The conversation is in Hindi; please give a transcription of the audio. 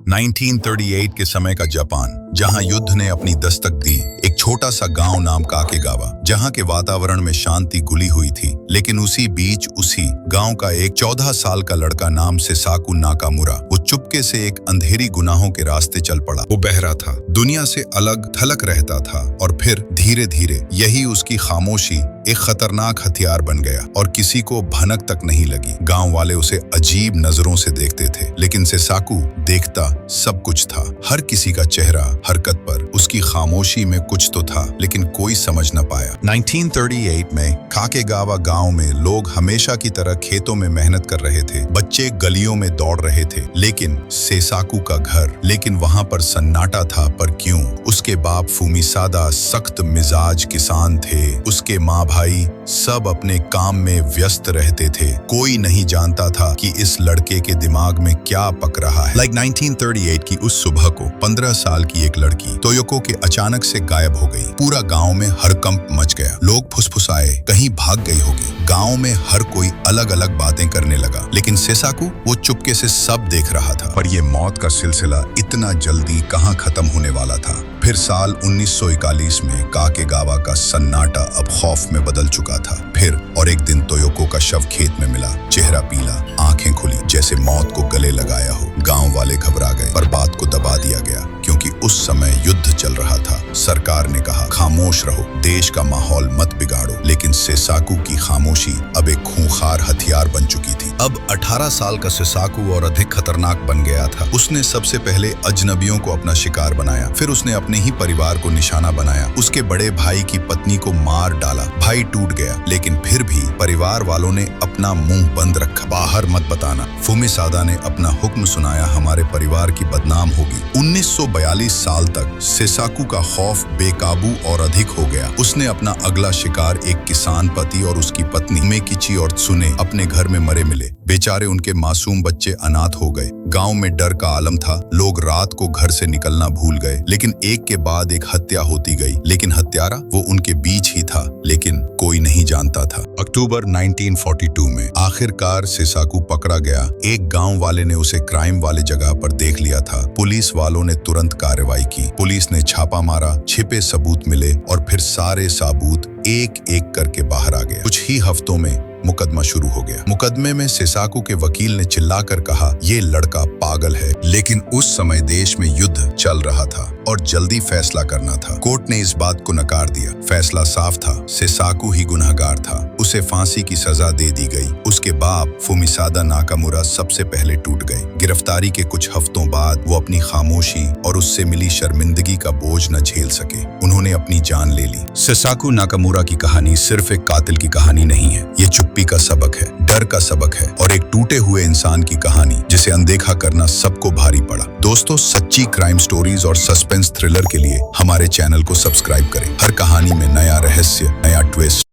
1938 के समय का जापान, जहां युद्ध ने अपनी दस्तक दी। एक छोटा सा गांव नाम काकेगावा, जहां के वातावरण में शांति घुली हुई थी। लेकिन उसी बीच उसी गांव का एक 14 साल का लड़का नाम सेसाकू नाकामुरा, वो चुपके से एक अंधेरी गुनाहों के रास्ते चल पड़ा। वो बहरा था, दुनिया से अलग थलग रहता था, और फिर धीरे धीरे यही उसकी खामोशी एक खतरनाक हथियार बन गया और किसी को भनक तक नहीं लगी। गांव वाले उसे अजीब नजरों से देखते थे, लेकिन सेसाकू देखता सब कुछ था। हर किसी का चेहरा, हरकत पर उसकी खामोशी में कुछ तो था, लेकिन कोई समझ न पाया। 1938 में काकेगावा गांव में लोग हमेशा की तरह खेतों में मेहनत कर रहे थे, बच्चे गलियों में दौड़ रहे थे, लेकिन सेसाकू का घर, लेकिन वहां पर सन्नाटा था। पर क्यों? उसके बाप फुमिसादा सख्त मिजाज किसान थे, उसके माँ भाई सब अपने काम में व्यस्त रहते थे। कोई नहीं जानता था कि इस लड़के के दिमाग में क्या पक रहा है। 1938 की उस सुबह को 15 साल की एक लड़की तोयोको के अचानक से गायब हो गई। पूरा गांव में हड़कंप मच गया। लोग फुसफुसाए, कहीं भाग गई होगी। गांव में हर कोई अलग अलग बातें करने लगा, लेकिन सेसाकू वो चुपके से सब देख रहा था। पर ये मौत का सिलसिला इतना जल्दी कहाँ खत्म होने वाला था। फिर साल 1941 में काकेगावा का सन्नाटा अब खौफ में बदल चुका था। फिर और एक दिन तोयोको का शव खेत में मिला, चेहरा पीला, आंखें खुली, जैसे मौत को गले लगाया हो। गांव वाले घबरा गए, पर बात को दबा दिया गया, क्योंकि उस समय युद्ध चल रहा था। सरकार ने कहा, खामोश रहो, देश का माहौल मत बिगाड़ो। लेकिन सेसाकू की खामोशी अब एक खूंखार हथियार बन चुकी थी। अब 18 साल का सेसाकू और अधिक खतरनाक बन गया था। उसने सबसे पहले अजनबियों को अपना शिकार बनाया, फिर उसने अपने ही परिवार को निशाना बनाया। उसके बड़े भाई की पत्नी को मार डाला। भाई टूट गया, लेकिन फिर भी परिवार वालों ने अपना मुंह बंद रखा, बाहर मत बताना। फुमिसादा ने अपना हुक्म सुनाया, हमारे परिवार की बदनाम होगी। 1942 साल तक सेसाकू का खौफ बेकाबू और अधिक हो गया। उसने अपना अगला शिकार एक किसान पति और उसकी पत्नी मेकिची और त्सुने अपने घर में मरे मिले। बेचारे उनके मासूम बच्चे अनाथ हो गए। गांव में डर का आलम था। लोग रात को घर से निकलना भूल गए, लेकिन एक के बाद एक हत्या होती गई। लेकिन हत्यारा वो उनके बीच ही था, लेकिन कोई नहीं जानता था। अक्टूबर 1942 में आखिरकार सेसाकू पकड़ा गया। एक गांव वाले ने उसे क्राइम वाले जगह पर देख लिया था। पुलिस वालों ने तुरंत कार्रवाई की। पुलिस ने छापा मारा, छिपे सबूत मिले, और फिर सारे सबूत एक एक करके बाहर आ गए। कुछ ही हफ्तों में मुकदमा शुरू हो गया। मुकदमे में सेसाकू के वकील ने चिल्लाकर कहा, ये लड़का पागल है। लेकिन उस समय देश में युद्ध चल रहा था और जल्दी फैसला करना था। कोर्ट ने इस बात को नकार दिया। फैसला साफ था, सेसाकू ही गुनहगार था। उसे फांसी की सजा दे दी गई। उसके बाप फुमिसादा नाकामुरा सबसे पहले टूट गए। गिरफ्तारी के कुछ हफ्तों बाद वो अपनी खामोशी और उससे मिली शर्मिंदगी का बोझ न झेल सके। उन्होंने अपनी जान ले ली। सेसाकू नाकामुरा की कहानी सिर्फ एक कातिल की कहानी नहीं है, ये चुप्पी का सबक है, डर का सबक है, और एक टूटे हुए इंसान की कहानी जिसे अनदेखा करना सबको भारी पड़ा। दोस्तों, सच्ची क्राइम स्टोरीज और सस्पेंस थ्रिलर के लिए हमारे चैनल को सब्सक्राइब करें। हर कहानी में नया रहस्य, नया ट्विस्ट